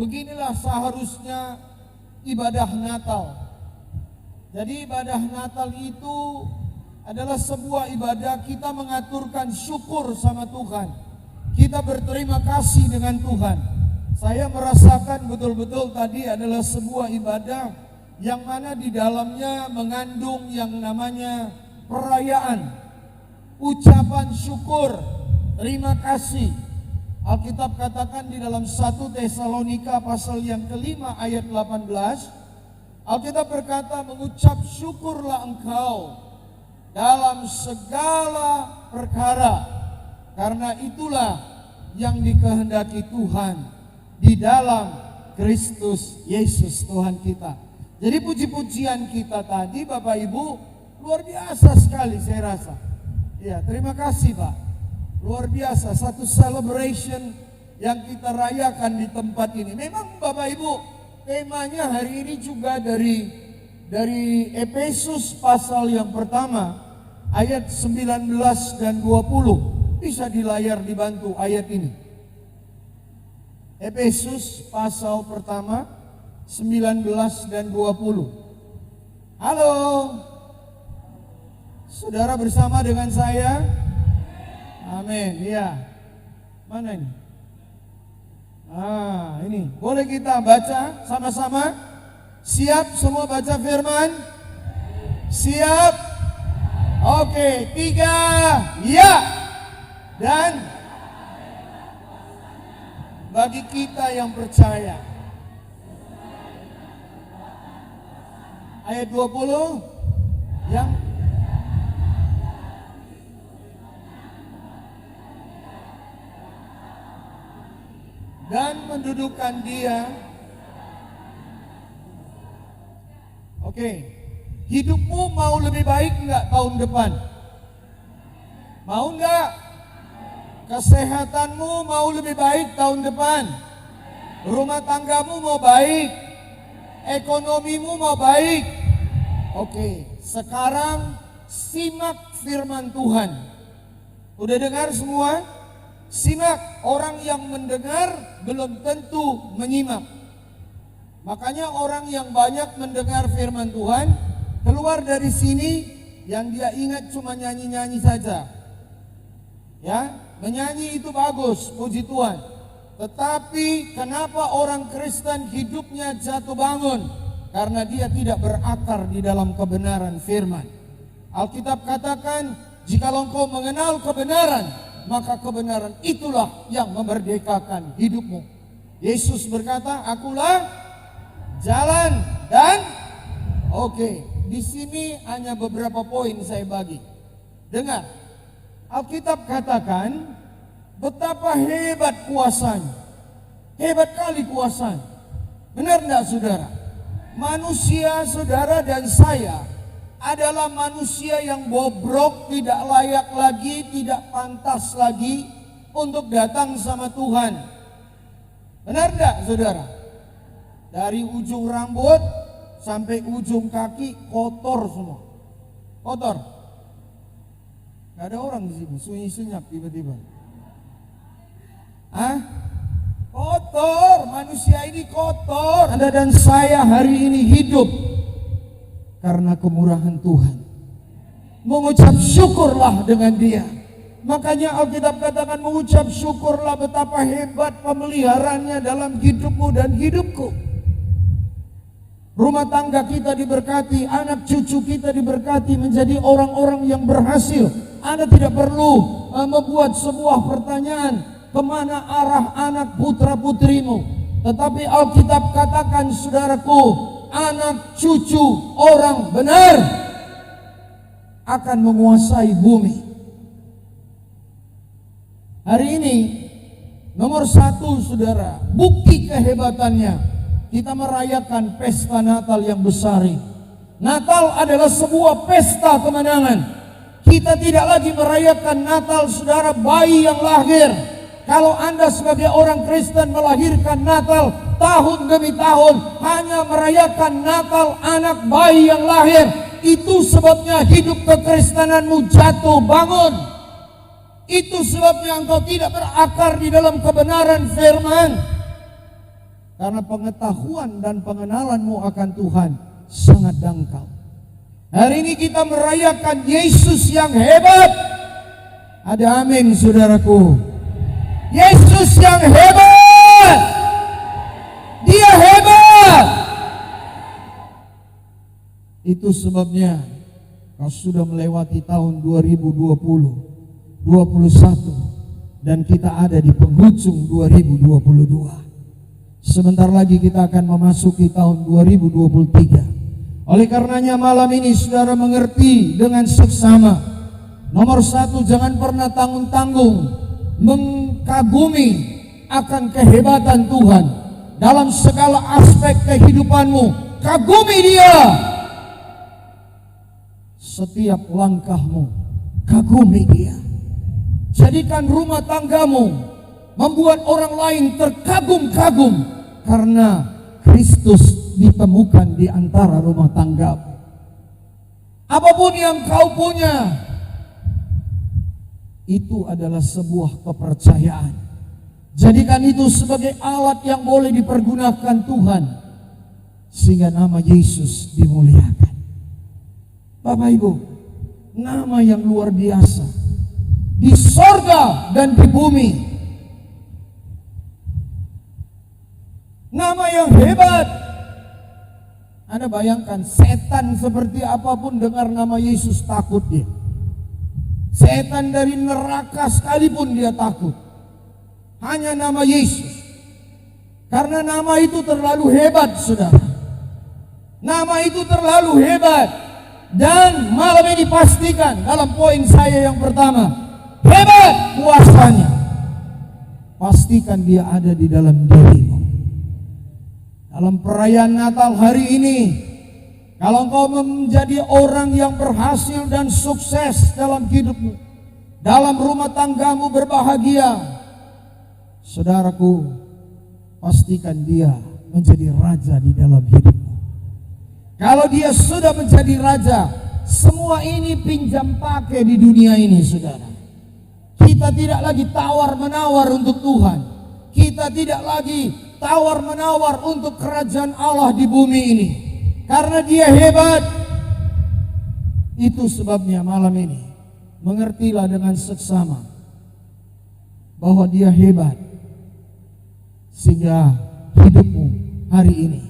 beginilah seharusnya ibadah Natal. Jadi ibadah Natal itu adalah sebuah ibadah kita mengaturkan syukur sama Tuhan. Kita berterima kasih dengan Tuhan. Saya merasakan betul-betul tadi adalah sebuah ibadah yang mana di dalamnya mengandung yang namanya perayaan, ucapan syukur, terima kasih. Alkitab katakan di dalam 1 Tesalonika pasal yang kelima ayat 18, Alkitab berkata, mengucap syukurlah engkau dalam segala perkara, karena itulah yang dikehendaki Tuhan di dalam Kristus Yesus Tuhan kita. Jadi puji-pujian kita tadi Bapak Ibu luar biasa sekali saya rasa. Ya, terima kasih Pak. Luar biasa, satu celebration yang kita rayakan di tempat ini. Memang Bapak Ibu, temanya hari ini juga dari Efesus pasal yang pertama ayat 19 dan 20. Bisa di layar dibantu ayat ini. Efesus pasal pertama 19 dan 20. Halo. Saudara bersama dengan saya? Amin. Ya. Mana ini? Ini. Boleh kita baca sama-sama? Siap semua baca firman? Siap? Oke, 3. Ya. Dan bagi kita yang percaya. Ayat 20 yang dan mendudukan dia. Oke. Hidupmu mau lebih baik enggak tahun depan? Mau enggak? Kesehatanmu mau lebih baik tahun depan? Rumah tanggamu mau baik? Ekonomimu mau baik? Oke, sekarang simak firman Tuhan. Udah dengar semua? Simak, orang yang mendengar belum tentu menyimak. Makanya orang yang banyak mendengar firman Tuhan, keluar dari sini yang dia ingat cuma nyanyi-nyanyi saja. Ya, menyanyi itu bagus, puji Tuhan. Tetapi kenapa orang Kristen hidupnya jatuh bangun? Karena dia tidak berakar di dalam kebenaran firman. Alkitab katakan, jikalau engkau mengenal kebenaran, maka kebenaran itulah yang memerdekakan hidupmu. Yesus berkata, akulah jalan dan oke. Di sini hanya beberapa poin saya bagi. Dengar, Alkitab katakan betapa hebat kuasanya. Hebat kali kuasanya. Benar enggak saudara? Manusia saudara dan saya adalah manusia yang bobrok, tidak layak lagi, tidak pantas lagi untuk datang sama Tuhan. Benar enggak saudara? Dari ujung rambut sampai ujung kaki kotor semua. Kotor. Gak ada orang di sini, sunyi senyap tiba-tiba. Kotor, manusia ini kotor. Anda dan saya hari ini hidup karena kemurahan Tuhan. Mengucap syukurlah dengan dia. Makanya Alkitab katakan mengucap syukurlah betapa hebat pemeliharaannya dalam hidupmu dan hidupku. Rumah tangga kita diberkati, anak cucu kita diberkati menjadi orang-orang yang berhasil. Anda tidak perlu membuat sebuah pertanyaan, kemana arah anak putra putrimu. Tetapi Alkitab katakan saudaraku, anak cucu orang benar akan menguasai bumi. Hari ini nomor satu saudara, bukti kehebatannya, kita merayakan pesta Natal yang besar ini. Natal adalah sebuah pesta kemenangan. Kita tidak lagi merayakan Natal saudara bayi yang lahir. Kalau Anda sebagai orang Kristen melahirkan Natal tahun demi tahun, hanya merayakan Natal anak bayi yang lahir, itu sebabnya hidup kekristenanmu jatuh bangun. Itu sebabnya engkau tidak berakar di dalam kebenaran firman. Karena pengetahuan dan pengenalanmu akan Tuhan sangat dangkal. Hari ini kita merayakan Yesus yang hebat. Ada amin, saudaraku. Yesus yang hebat. Dia hebat. Itu sebabnya kau sudah melewati tahun 2020, 21, dan kita ada di penghujung 2022. Sebentar lagi kita akan memasuki tahun 2023. Oleh karenanya malam ini saudara mengerti dengan seksama. Nomor satu, jangan pernah tanggung-tanggung mengkagumi akan kehebatan Tuhan dalam segala aspek kehidupanmu. Kagumi Dia. Setiap langkahmu, kagumi Dia. Jadikan rumah tanggamu membuat orang lain terkagum-kagum karena Kristus ditemukan di antara rumah tanggamu. Apapun yang kau punya, itu adalah sebuah kepercayaan. Jadikan itu sebagai alat yang boleh dipergunakan Tuhan, sehingga nama Yesus dimuliakan. Bapak Ibu, nama yang luar biasa di sorga dan di bumi. Nama yang hebat. Anda bayangkan, setan seperti apapun dengar nama Yesus takut dia. Setan dari neraka sekalipun dia takut. Hanya nama Yesus. Karena nama itu terlalu hebat, saudara. Nama itu terlalu hebat. Dan malam ini pastikan dalam poin saya yang pertama, hebat kuasanya. Pastikan dia ada di dalam dirimu. Dalam perayaan Natal hari ini, kalau engkau menjadi orang yang berhasil dan sukses dalam hidupmu, dalam rumah tanggamu berbahagia, saudaraku, pastikan dia menjadi raja di dalam hidupmu. Kalau dia sudah menjadi raja, semua ini pinjam pakai di dunia ini, saudara. Kita tidak lagi tawar-menawar untuk Tuhan. Kita tidak lagi tawar-menawar untuk kerajaan Allah di bumi ini. Karena dia hebat. Itu sebabnya malam ini mengertilah dengan seksama bahwa dia hebat, sehingga hidupmu hari ini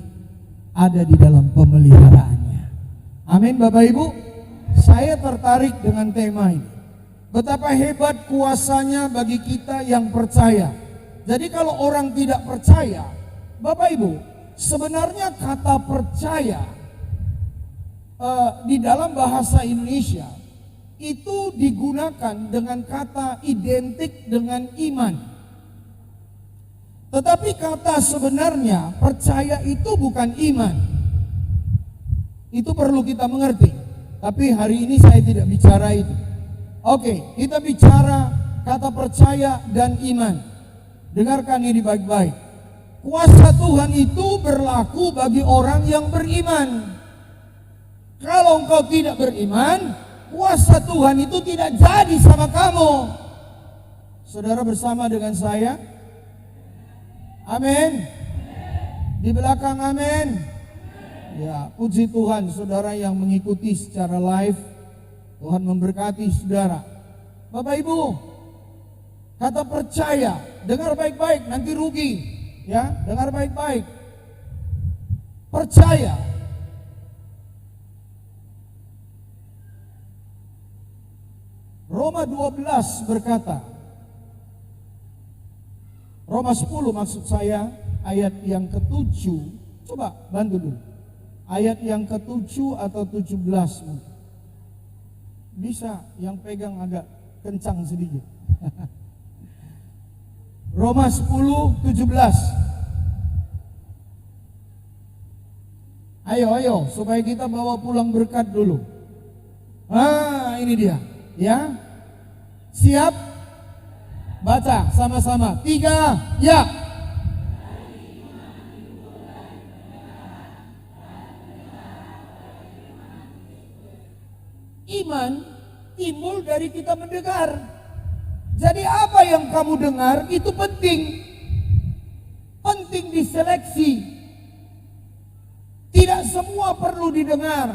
ada di dalam pemeliharaannya. Amin Bapak Ibu. Saya tertarik dengan tema ini. Betapa hebat kuasanya bagi kita yang percaya. Jadi kalau orang tidak percaya, Bapak Ibu, sebenarnya kata percaya di dalam bahasa Indonesia itu digunakan dengan kata identik dengan iman. Tetapi kata sebenarnya percaya itu bukan iman. Itu perlu kita mengerti. Tapi hari ini saya tidak bicara itu. Oke, kita bicara kata percaya dan iman. Dengarkan ini baik-baik. Kuasa Tuhan itu berlaku bagi orang yang beriman. Kalau engkau tidak beriman, kuasa Tuhan itu tidak jadi sama kamu. Saudara bersama dengan saya? Amin. Di belakang amin. Ya, puji Tuhan saudara yang mengikuti secara live. Tuhan memberkati saudara. Bapak Ibu, kata percaya, dengar baik-baik, nanti rugi. Ya, dengar baik-baik. Percaya. Roma 12 berkata, Roma 10 maksud saya, ayat yang ke-7. Coba bantu dulu. Ayat yang ke-7 atau 17 mungkin. Bisa yang pegang agak kencang sedikit. Roma 10:17. Ayo supaya kita bawa pulang berkat dulu. Ini dia, ya. Siap? Baca sama-sama. 3, ya. Iman timbul dari kita mendengar. Jadi apa yang kamu dengar itu penting. Penting diseleksi. Tidak semua perlu didengar.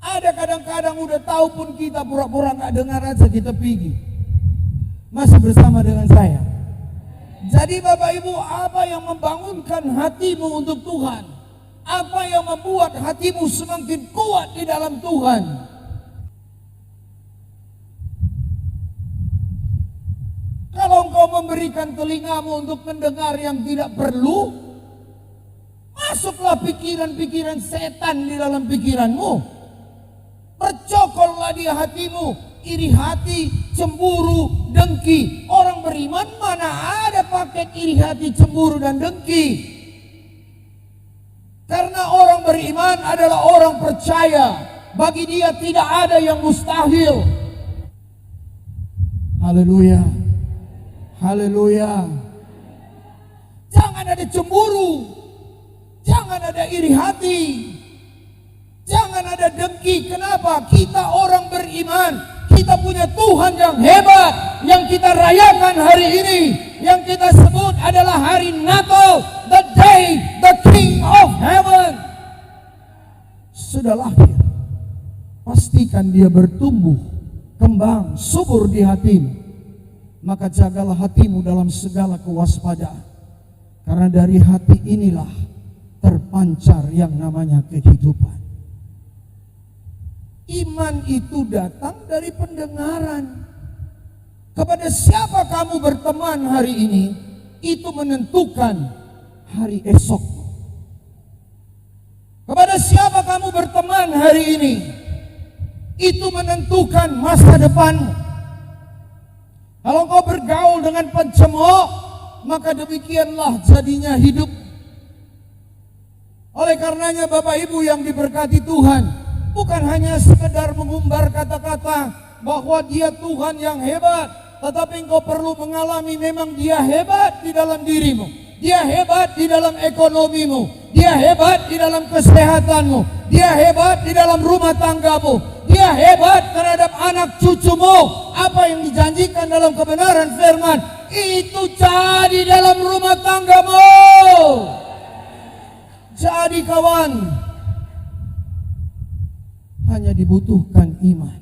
Ada kadang-kadang udah tahu pun kita pura-pura gak dengar aja, kita pergi. Masih bersama dengan saya. Jadi Bapak Ibu, apa yang membangunkan hatimu untuk Tuhan? Apa yang membuat hatimu semakin kuat di dalam Tuhan? Kalau engkau memberikan telingamu untuk mendengar yang tidak perlu, masuklah pikiran-pikiran setan di dalam pikiranmu. Percokollah di hatimu, iri hati, cemburu, dengki. Orang beriman mana ada paket iri hati, cemburu dan dengki. Karena orang beriman adalah orang percaya. Bagi dia tidak ada yang mustahil. Haleluya. Haleluya. Jangan ada cemburu. Jangan ada iri hati. Jangan ada dengki. Kenapa? Kita orang beriman. Kita punya Tuhan yang hebat. Yang kita rayakan hari ini. Yang kita sebut adalah hari Natal. The day the King of Heaven sudah lahir. Pastikan dia bertumbuh, kembang, subur di hatimu. Maka jagalah hatimu dalam segala kewaspadaan. Karena dari hati inilah terpancar yang namanya kehidupan. Iman itu datang dari pendengaran. Kepada siapa kamu berteman hari ini, itu menentukan hari esok. Kepada siapa kamu berteman hari ini, itu menentukan masa depanmu. Kalau kau bergaul dengan pencemooh, maka demikianlah jadinya hidup. Oleh karenanya Bapak Ibu yang diberkati Tuhan, bukan hanya sekedar mengumbar kata-kata bahwa dia Tuhan yang hebat, tetapi engkau perlu mengalami memang dia hebat di dalam dirimu. Dia hebat di dalam ekonomimu. Dia hebat di dalam kesehatanmu. Dia hebat di dalam rumah tanggamu. Dia hebat terhadap anak cucumu. Apa yang dijanjikan dalam kebenaran firman, itu jadi dalam rumah tanggamu. Jadi kawan, hanya dibutuhkan iman.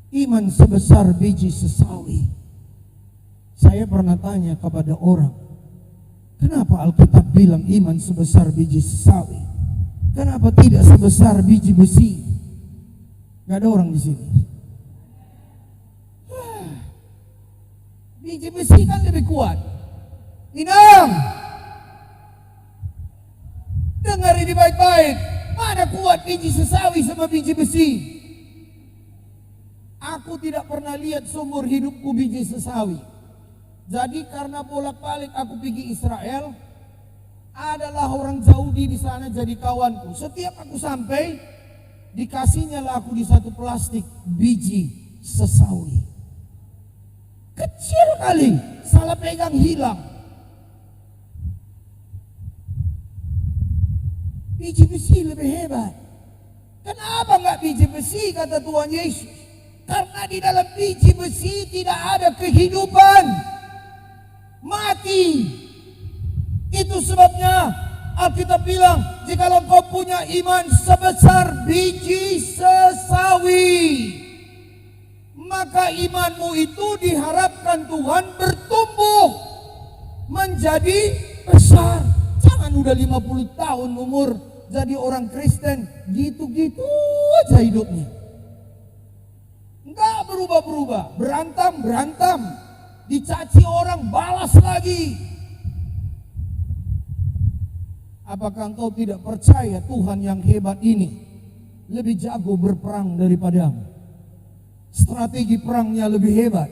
Iman sebesar biji sesawi. Saya pernah tanya kepada orang, kenapa Alkitab bilang iman sebesar biji sesawi? Kenapa tidak sebesar biji besi? Gak ada orang di sini. Biji besi kan lebih kuat. Inang, dengar ini baik-baik. Mana kuat biji sesawi sama biji besi? Aku tidak pernah lihat seumur hidupku biji sesawi. Jadi karena bolak-balik aku pergi Israel, adalah orang Yahudi di sana jadi kawanku. Setiap aku sampai, dikasihnya lah aku di satu plastik biji sesawi. Kecil kali, salah pegang hilang. Biji besi lebih hebat. Kenapa enggak biji besi, kata Tuhan Yesus? Karena di dalam biji besi tidak ada kehidupan. Mati. Itu sebabnya Alkitab bilang, jikalau kau punya iman sebesar biji sesawi, maka imanmu itu diharapkan Tuhan bertumbuh menjadi besar. Jangan udah 50 tahun umur jadi orang Kristen, gitu-gitu aja hidupnya. Enggak berubah-berubah, berantem, dicaci orang, balas lagi. Apakah engkau tidak percaya Tuhan yang hebat ini lebih jago berperang daripadamu? Strategi perangnya lebih hebat.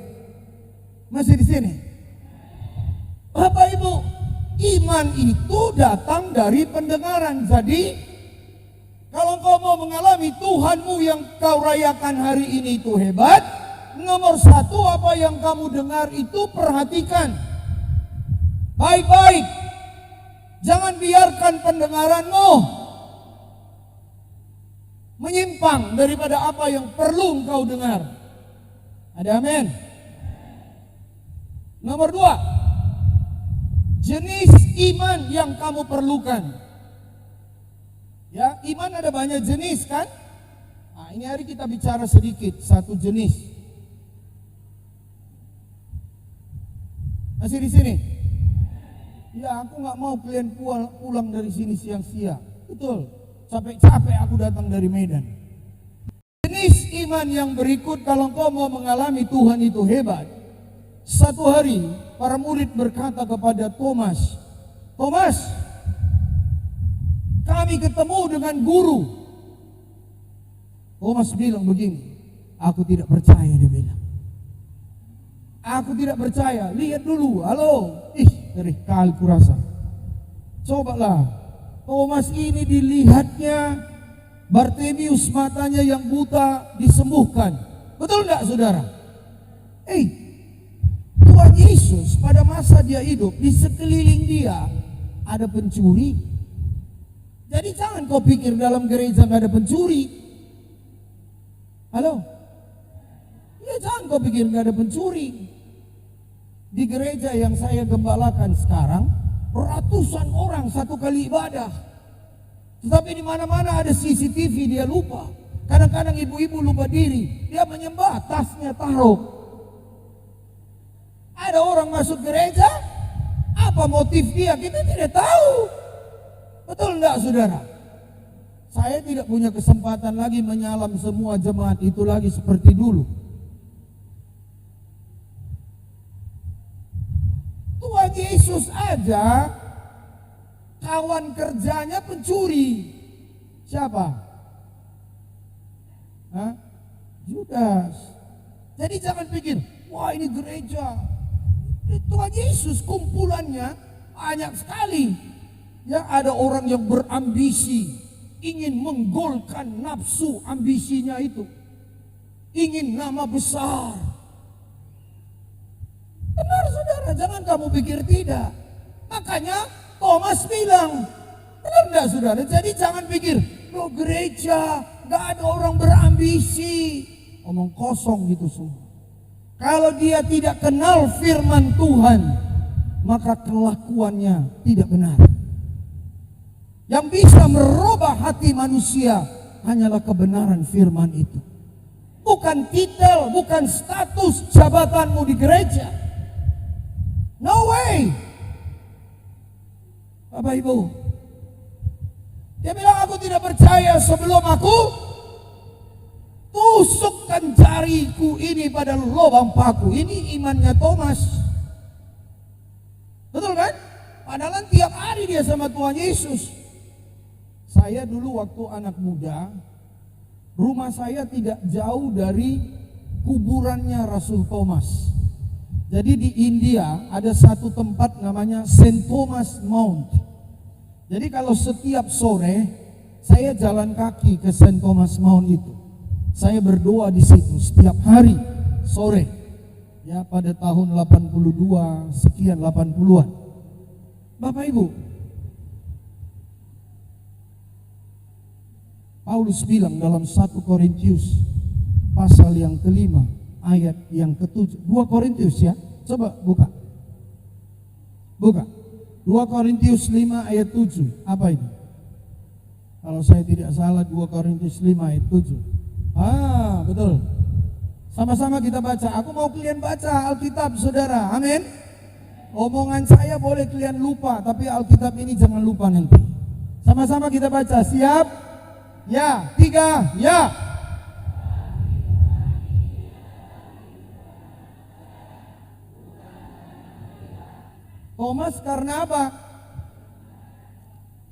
Masih di sini? Bapak Ibu, iman itu datang dari pendengaran. Jadi kalau kau mau mengalami Tuhanmu yang kau rayakan hari ini itu hebat, nomor satu apa yang kamu dengar itu perhatikan baik-baik. Jangan biarkan pendengaranmu menyimpang daripada apa yang perlu engkau dengar. Ada amin? Nomor 2, jenis iman yang kamu perlukan. Ya, iman ada banyak jenis kan? Nah, ini hari kita bicara sedikit satu jenis. Masih di sini? Ya, aku nggak mau kalian pulang dari sini siang-siang. Betul. Capek-capek aku datang dari Medan. Jenis iman yang berikut, kalau kau mau mengalami Tuhan itu hebat. Satu hari para murid berkata kepada Thomas, Thomas, kami ketemu dengan guru. Thomas bilang begini, aku tidak percaya, dia bilang. Aku tidak percaya, lihat dulu, halo. Ngeri kali kurasa. Cobalah, Thomas ini dilihatnya Bartimius matanya yang buta disembuhkan. Betul enggak saudara? Tuhan Yesus pada masa dia hidup, di sekeliling dia ada pencuri. Jadi jangan kau pikir dalam gereja nggak ada pencuri. Halo? Ya jangan kau pikir nggak ada pencuri. Di gereja yang saya gembalakan sekarang, ratusan orang satu kali ibadah. Tetapi di mana-mana ada CCTV, dia lupa. Kadang-kadang ibu-ibu lupa diri, dia menyembah, tasnya taruh. Ada orang masuk gereja, apa motif dia? Kita tidak tahu. Betul enggak saudara? Saya tidak punya kesempatan lagi menyalam semua jemaat itu lagi seperti dulu. Tuhan Yesus aja kawan kerjanya pencuri. Siapa? Judas. Jadi jangan pikir, wah ini gereja. Tuhan Yesus kumpulannya banyak sekali. Ya, ada orang yang berambisi, ingin menggolkan nafsu ambisinya itu. Ingin nama besar. Benar saudara, jangan kamu pikir tidak. Makanya Thomas bilang, benar enggak saudara? Jadi jangan pikir, loh gereja gak ada orang berambisi. Omong kosong gitu semua. Kalau dia tidak kenal firman Tuhan, maka kelakuannya tidak benar. Yang bisa merubah hati manusia hanyalah kebenaran firman itu. Bukan titel, bukan status jabatanmu di gereja. No way. Bapak Ibu, dia bilang aku tidak percaya sebelum aku tusukkan jariku ini pada lubang paku. Ini imannya Thomas. Betul kan? Padahal tiap hari dia sama Tuhan Yesus. Saya dulu waktu anak muda, rumah saya tidak jauh dari kuburannya Rasul Thomas. Jadi di India ada satu tempat namanya Saint Thomas Mount. Jadi kalau setiap sore saya jalan kaki ke Saint Thomas Mount itu. Saya berdoa di situ setiap hari sore. Ya pada tahun 82 sekian 80-an. Bapak Ibu, Paulus bilang dalam 1 Korintius pasal yang kelima ayat yang ke-7. 2 Korintius ya, coba buka. Buka 2 Korintius 5 ayat 7. Apa ini? Kalau saya tidak salah 2 Korintius 5 ayat 7. Betul. Sama-sama kita baca. Aku mau kalian baca Alkitab saudara, amin. Omongan saya boleh kalian lupa, tapi Alkitab ini jangan lupa nanti. Sama-sama kita baca, siap? Ya, 3, ya. Thomas karena apa?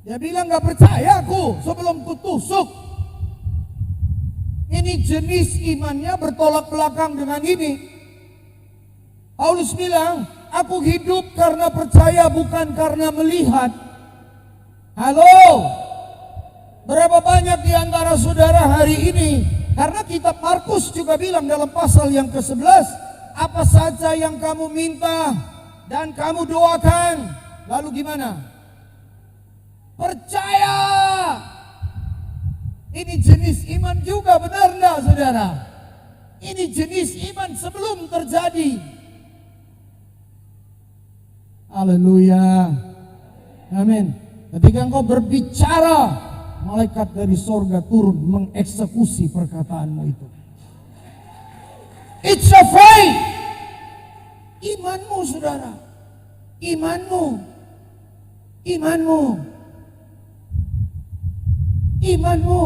Dia bilang gak percaya aku sebelum kutusuk. Ini jenis imannya bertolak belakang dengan ini. Paulus bilang, aku hidup karena percaya bukan karena melihat. Halo? Berapa banyak di antara saudara hari ini, karena kitab Markus juga bilang dalam pasal yang ke-11, apa saja yang kamu minta dan kamu doakan, lalu gimana? Percaya. Ini jenis iman juga, benar enggak saudara? Ini jenis iman sebelum terjadi. Haleluya. Amin. Ketika engkau berbicara, malaikat dari sorga turun mengeksekusi perkataanmu itu. It's a faith. Imanmu, saudara. Imanmu. Imanmu. Imanmu.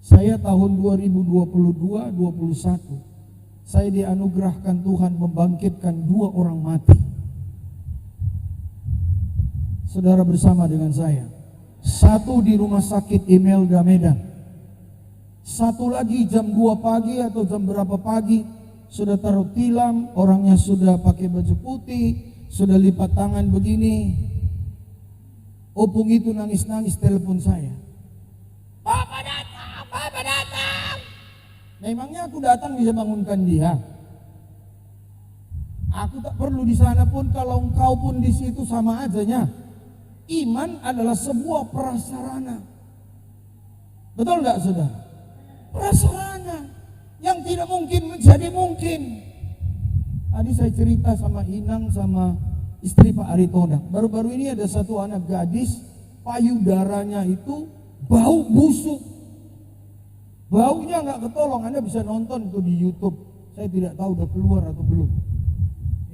Saya tahun 2022-21, saya dianugerahkan Tuhan membangkitkan 2 orang mati. Saudara bersama dengan saya. 1 di rumah sakit Imelda Medan. 1 lagi jam 2 pagi atau jam berapa pagi, sudah taruh tilam, orangnya sudah pakai baju putih, sudah lipat tangan begini. Opung itu nangis-nangis telepon saya. Papa datang, Papa datang. Memangnya aku datang bisa bangunkan dia? Aku tak perlu di sana pun, kalau engkau pun di situ sama ajanya. Iman adalah sebuah prasarana. Betul enggak, saudara? Prasarana yang tidak mungkin menjadi mungkin. Tadi saya cerita sama Inang sama istri Pak Aritonang. Baru-baru ini ada satu anak gadis, payudaranya itu bau busuk. Baunya nggak ketolong. Anda bisa nonton itu di YouTube. Saya tidak tahu udah keluar atau belum.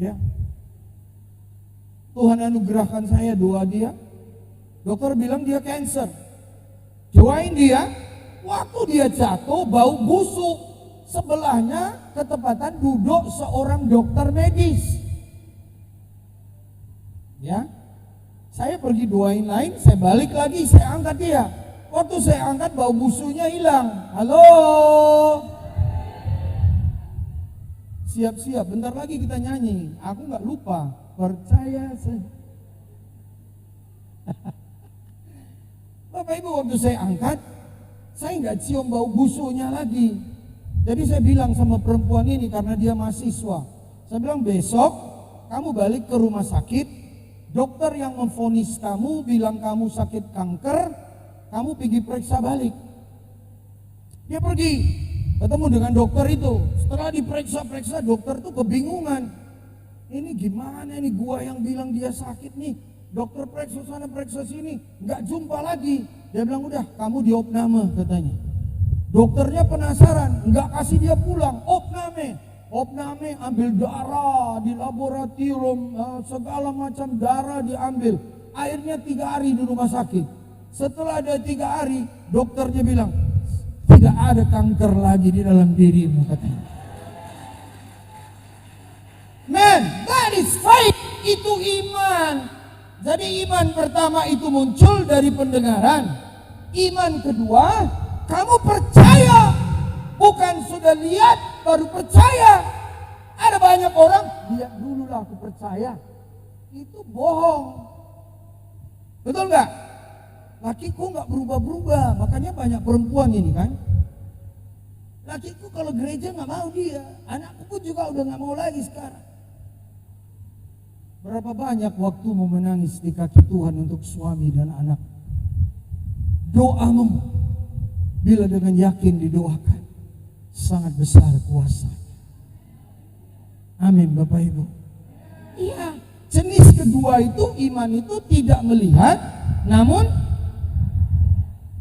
Ya. Tuhan anugerahkan saya doa dia. Dokter bilang dia cancer. Doain dia. Waktu dia jatuh bau busuk. Sebelahnya ketepatan duduk seorang dokter medis. Ya. Saya pergi doain lain, saya balik lagi, saya angkat dia. Waktu saya angkat bau busuknya hilang. Halo. Siap-siap, bentar lagi kita nyanyi. Aku nggak lupa, percaya saja. Bapak Ibu, waktu saya angkat, saya nggak cium bau busuknya lagi. Jadi saya bilang sama perempuan ini karena dia mahasiswa. Saya bilang besok kamu balik ke rumah sakit. Dokter yang memvonis kamu bilang kamu sakit kanker. Kamu pergi periksa balik. Dia pergi. Ketemu dengan dokter itu. Setelah diperiksa-periksa dokter itu kebingungan. Ini gimana ini, gua yang bilang dia sakit nih. Dokter periksa sana periksa sini. Nggak jumpa lagi. Dia bilang udah kamu diopname katanya. Dokternya penasaran, nggak kasih dia pulang, opname ambil darah di laboratorium, segala macam darah diambil. Akhirnya 3 hari di rumah sakit. Setelah ada 3 hari, dokternya bilang tidak ada kanker lagi di dalam dirimu katanya. Man, that is faith, itu iman. Jadi iman pertama itu muncul dari pendengaran. Iman kedua, kamu percaya, bukan sudah lihat baru percaya. Ada banyak orang, lihat dulu lah aku percaya. Itu bohong. Betul nggak? Lakiku nggak berubah-berubah, makanya banyak perempuan ini kan. Lakiku kalau gereja nggak mau dia, anakku pun juga udah nggak mau lagi sekarang. Berapa banyak waktumu menangis di kaki Tuhan untuk suami dan anak? Doamu bila dengan yakin didoakan, sangat besar kuasa. Amin Bapak Ibu. Iya, jenis kedua itu iman itu tidak melihat, namun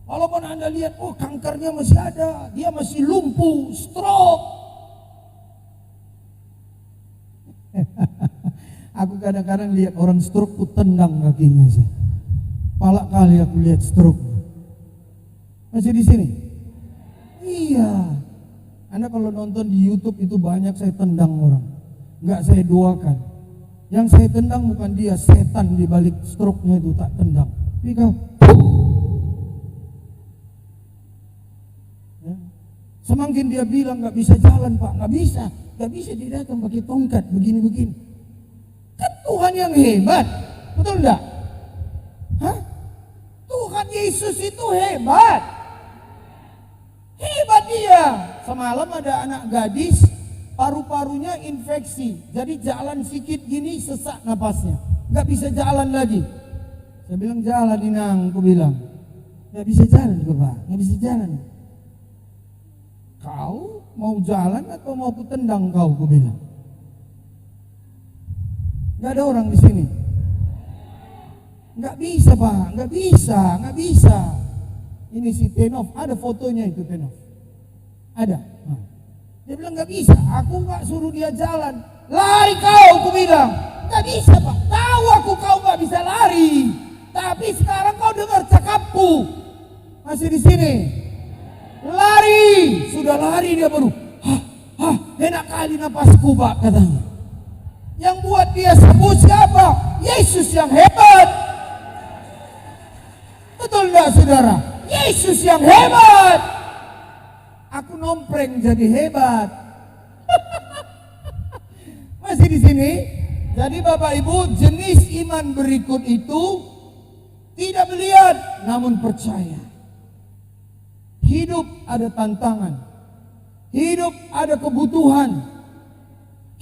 walaupun Anda lihat, oh kankernya masih ada, dia masih lumpuh, stroke. Aku kadang-kadang lihat orang stroke, ku tendang kakinya sih. Palak kali aku lihat stroke. Masih di sini? Iya. Anda kalau nonton di YouTube itu banyak saya tendang orang. Enggak saya doakan. Yang saya tendang bukan dia, setan di balik stroke-nya itu tak tendang. Tapi kau ya. Semakin dia bilang nggak bisa jalan Pak, nggak bisa dia datang pakai tongkat begini-begini. Kan Tuhan yang hebat, betul enggak? Hah? Tuhan Yesus itu hebat. Hebat dia. Semalam ada anak gadis, paru-parunya infeksi. Jadi jalan sedikit gini sesak napasnya. Nggak bisa jalan lagi. Saya bilang jalan Inang, aku bilang. Nggak bisa jalan Pak, nggak bisa jalan. Kau mau jalan atau mau aku tendang kau, aku bilang. Nggak ada orang di sini. Nggak bisa Pak, nggak bisa. Ini si Tenov, ada fotonya itu Tenov. Ada. Dia bilang nggak bisa, aku nggak suruh dia jalan. Lari kau, aku bilang. Nggak bisa Pak, tahu aku kau nggak bisa lari. Tapi sekarang kau dengar cakapku. Masih di sini. Lari, sudah lari dia baru. Enak kali napasku Pak, katanya. Yang buat dia sembuh siapa? Yesus yang hebat. Betul enggak saudara? Yesus yang hebat. Aku nompreng jadi hebat. Masih di sini? Jadi Bapak Ibu, jenis iman berikut itu tidak melihat namun percaya. Hidup ada tantangan. Hidup ada kebutuhan.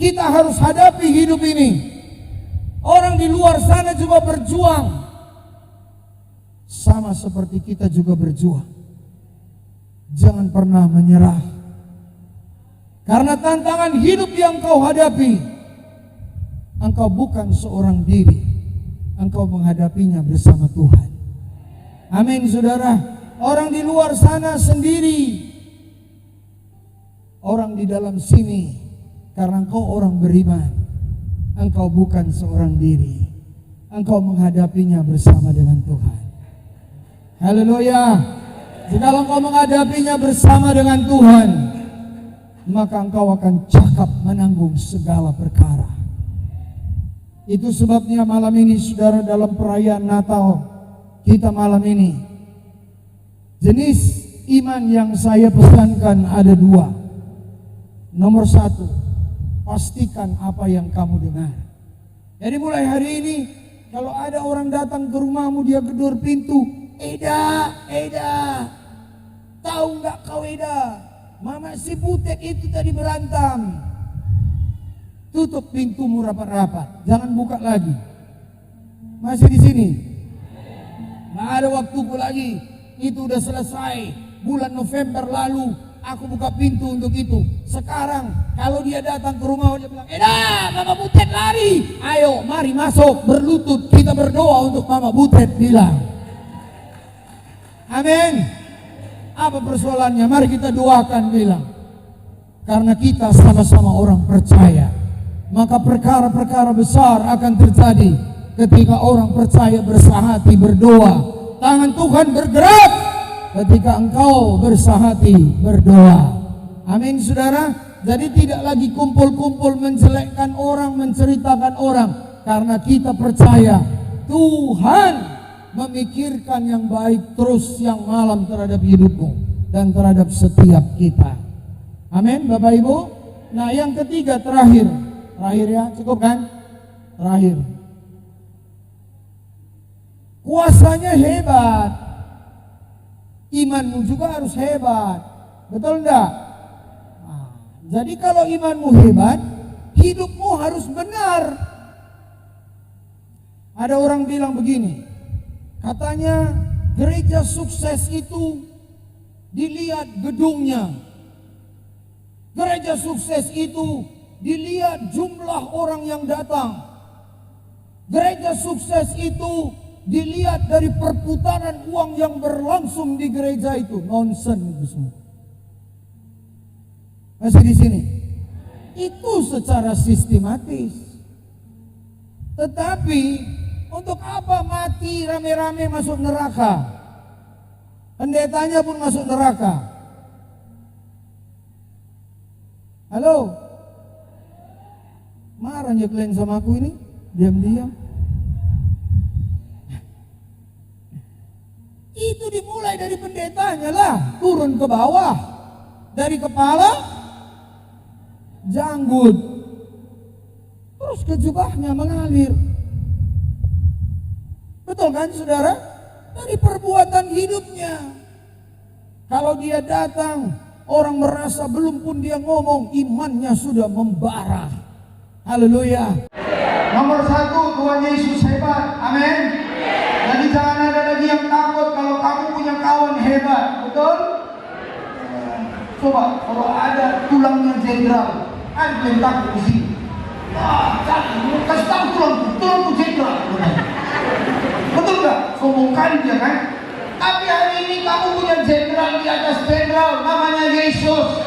Kita harus hadapi hidup ini. Orang di luar sana juga berjuang. Sama seperti kita juga berjuang. Jangan pernah menyerah. Karena tantangan hidup yang kau hadapi, engkau bukan seorang diri. Engkau menghadapinya bersama Tuhan. Amin saudara. Orang di luar sana sendiri. Orang di dalam sini. Karena engkau orang beriman, engkau bukan seorang diri. Engkau menghadapinya bersama dengan Tuhan. Haleluya. Jika engkau menghadapinya bersama dengan Tuhan, maka engkau akan cakap menanggung segala perkara. Itu sebabnya malam ini saudara, dalam perayaan Natal kita malam ini, jenis iman yang saya pesankan ada dua. Nomor satu, pastikan apa yang kamu dengar. Jadi mulai hari ini, kalau ada orang datang ke rumahmu, dia gedor pintu, Eda, tahu nggak kau Eda? Mama si Butet itu tadi berantem. Tutup pintumu rapat-rapat, jangan buka lagi. Masih di sini? Nggak ada waktuku lagi. Itu udah selesai. Bulan November lalu aku buka pintu untuk itu. Sekarang kalau dia datang ke rumah, dia bilang, Eda, Mama Butet lari. Ayo, mari masuk, berlutut, kita berdoa untuk Mama Butet bilang. Amin. Apa persoalannya? Mari kita doakan bilang. Karena kita sama-sama orang percaya, maka perkara-perkara besar akan terjadi ketika orang percaya bersahati berdoa. Tangan Tuhan bergerak ketika engkau bersahati berdoa. Amin saudara. Jadi tidak lagi kumpul-kumpul menjelekkan orang, menceritakan orang. Karena kita percaya Tuhan memikirkan yang baik terus yang malam terhadap hidupmu dan terhadap setiap kita. Amin Bapak Ibu. Nah yang ketiga terakhir ya, cukup kan? Terakhir, kuasanya hebat. Imanmu juga harus hebat. Betul enggak? Nah, jadi kalau imanmu hebat, hidupmu harus benar. Ada orang bilang begini, katanya gereja sukses itu dilihat gedungnya. Gereja sukses itu dilihat jumlah orang yang datang. Gereja sukses itu dilihat dari perputaran uang yang berlangsung di gereja itu. Nonsen itu semua. Masih di sini? Itu secara sistematis. Tetapi untuk apa mati rame-rame masuk neraka? Pendetanya pun masuk neraka. Halo? Marah ya kalian sama aku ini? Diam-diam. Itu dimulai dari pendetanya lah, turun ke bawah. Dari kepala janggut, terus ke jubahnya mengalir. Betul kan saudara? Dari perbuatan hidupnya. Kalau dia datang, orang merasa belum pun dia ngomong, imannya sudah membara. Haleluya. Nomor satu, Tuhan Yesus hebat. Amin. Jadi jangan ada lagi yang takut kalau kamu punya kawan hebat. Betul? Coba kalau ada tulangnya jenderal, ada yang takut di sini. Kasih tahu turun jenderal. Betul nggak? Sombong kali dia kan? Tapi hari ini kamu punya jenderal di atas jenderal, namanya Yesus.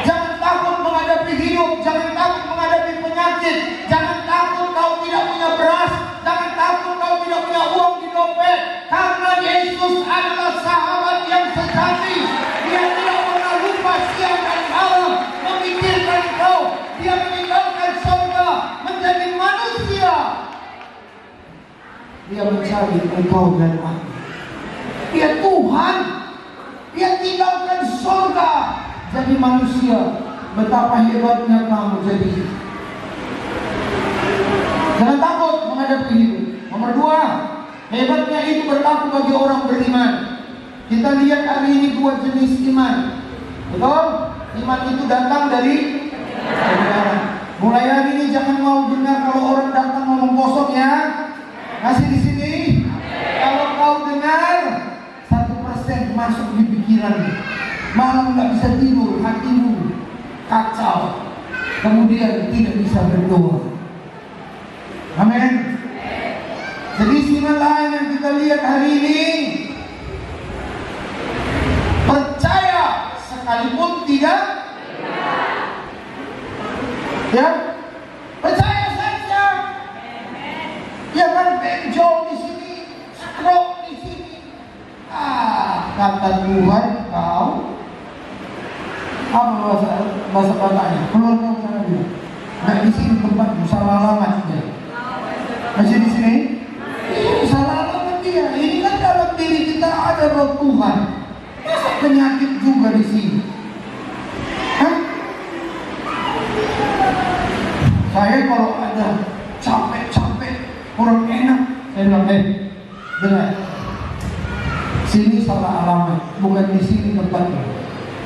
Jangan takut menghadapi hidup, jangan takut menghadapi penyakit, jangan takut kau tidak punya beras, jangan takut kau tidak punya uang di dompet, karena Yesus adalah sahabat yang sejati. Dia tidak pernah lupa siang dan malam memikirkan kau. Dia meninggalkan surga menjadi manusia. Dia mencari engkau dan aku. Dia Tuhan. Dia tinggalkan surga jadi manusia. Betapa hebatnya kamu jadi. Jangan takut menghadapi hidup. Nomor 2, hebatnya itu berlaku bagi orang beriman. Kita lihat hari ini 2 jenis iman. Betul? Iman itu datang dari kebenaran. Mulai hari ini jangan mau dengar kalau orang datang ngomong kosong ya. Masih di sini. Kalau kau dengar 1% masuk di pikiran, malam nggak bisa tidur, hatimu kacau, kemudian tidak bisa berdoa. Amin. Jadi iman lain yang kita lihat hari ini, percaya sekalipun tidak, ya, percaya saja. Ya kan, benjol di sini, stroke di sini. Kata Tuhan kau apa bahasa katanya? Keluar kamu sana dulu. Nah di sini tempatmu, salah alamat dia. Masih di sini? Ini salah alamat dia. Ini kan dalam diri kita ada roh Tuhan. Masa penyakit juga di sini? Hah? Saya kalau ada capek-capek, kurang enak, saya bilang, dengar. Sini salah alamat, bukan di sini tempatnya.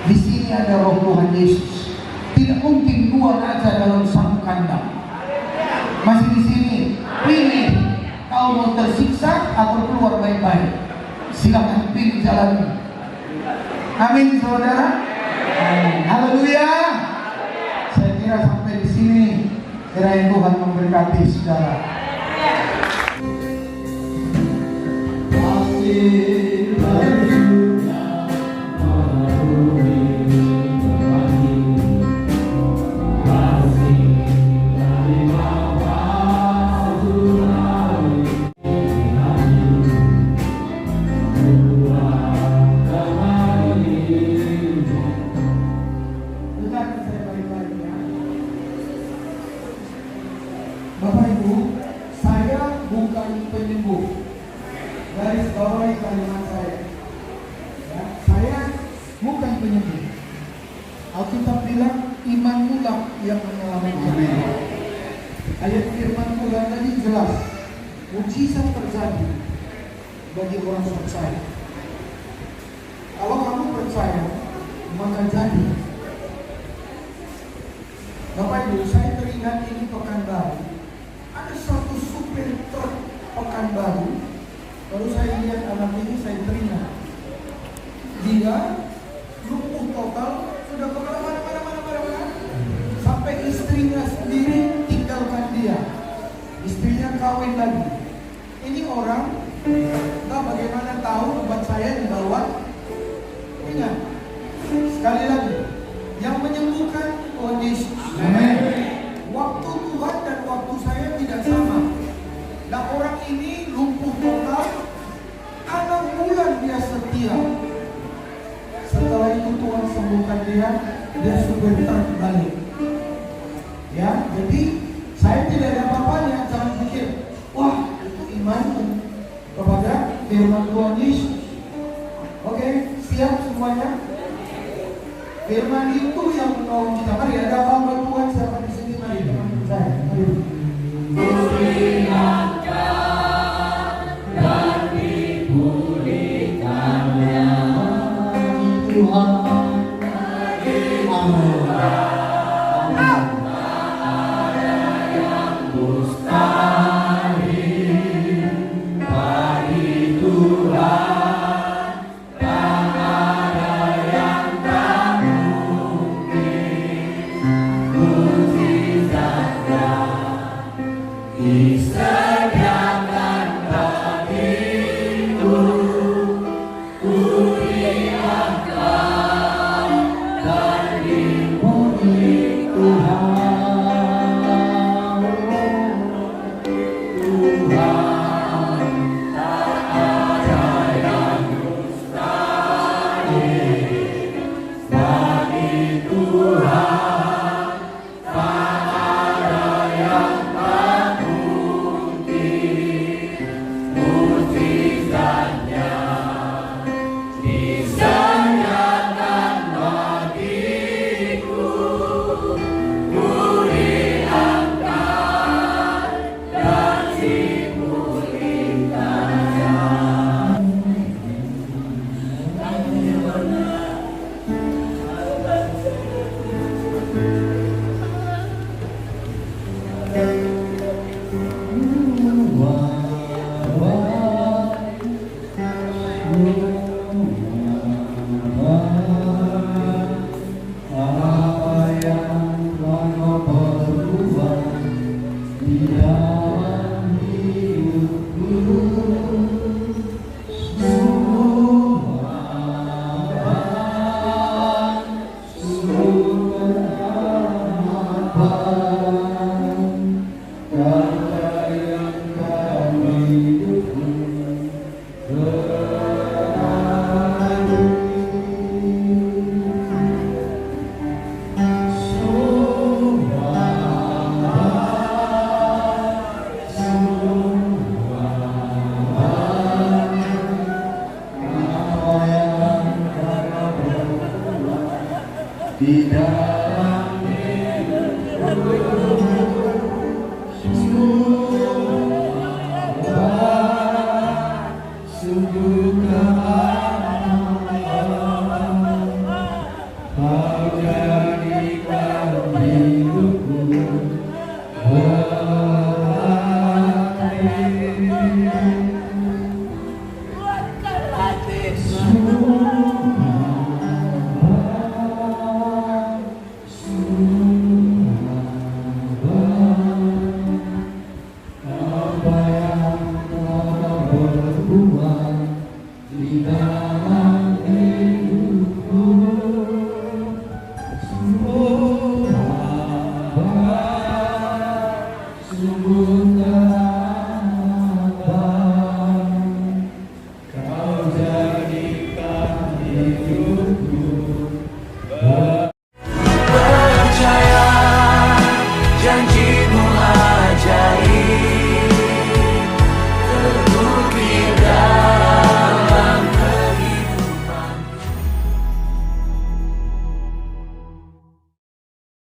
Di sini ada roh Tuhan Yesus. Tidak mungkin 2 raja dalam satu kandang. Masih di sini. Pilih, kau mau tersiksa atau keluar baik-baik. Silakan pilih jalannya. Amin, saudara. Haleluya. Saya kira sampai di sini. Kiranya Tuhan memberkati saudara. Bapak Ibu, saya bukan penyembuh. Garis bawahi kalimat saya. Ya, saya bukan penyembuh. Alkitab bilang imanmu lah yang menyelamatkan. Ayat firman Tuhan tadi jelas, mukjizat terjadi bagi orang percaya. Kalau kamu percaya, maka jadi. Bapak Ibu, saya teringat ini Pekanbaru. Ada satu supir truk Pekanbaru. Baru saya lihat anak ini, saya teringat. Dia lumpuh total, sudah kemana-mana. Sampai istrinya sendiri tinggalkan dia. Istrinya kawin lagi. Ini orang, entah bagaimana tahu tempat saya dibawa. Ingat, sekali lagi, yang menyembuhkan Tuhan Yesus. Amen. Waktu Tuhan dan waktu saya tidak sama. Nah orang ini lumpuh total, 6 bulan dia setia. Setelah itu Tuhan sembuhkan dia supir truk balik. Ya, jadi saya tidak ada apa-apanya. Jangan pikir, wah itu imanmu kepada firman Tuhan Yesus. Oke, siap semuanya? Firman itu yang menolong kita. Mari ada hamba Tuhan siapa di sini? Mari teman-teman saya. Mari. Dan dipulihkannya Tuhan. Amin. Mujizat Kau jadikan hidupku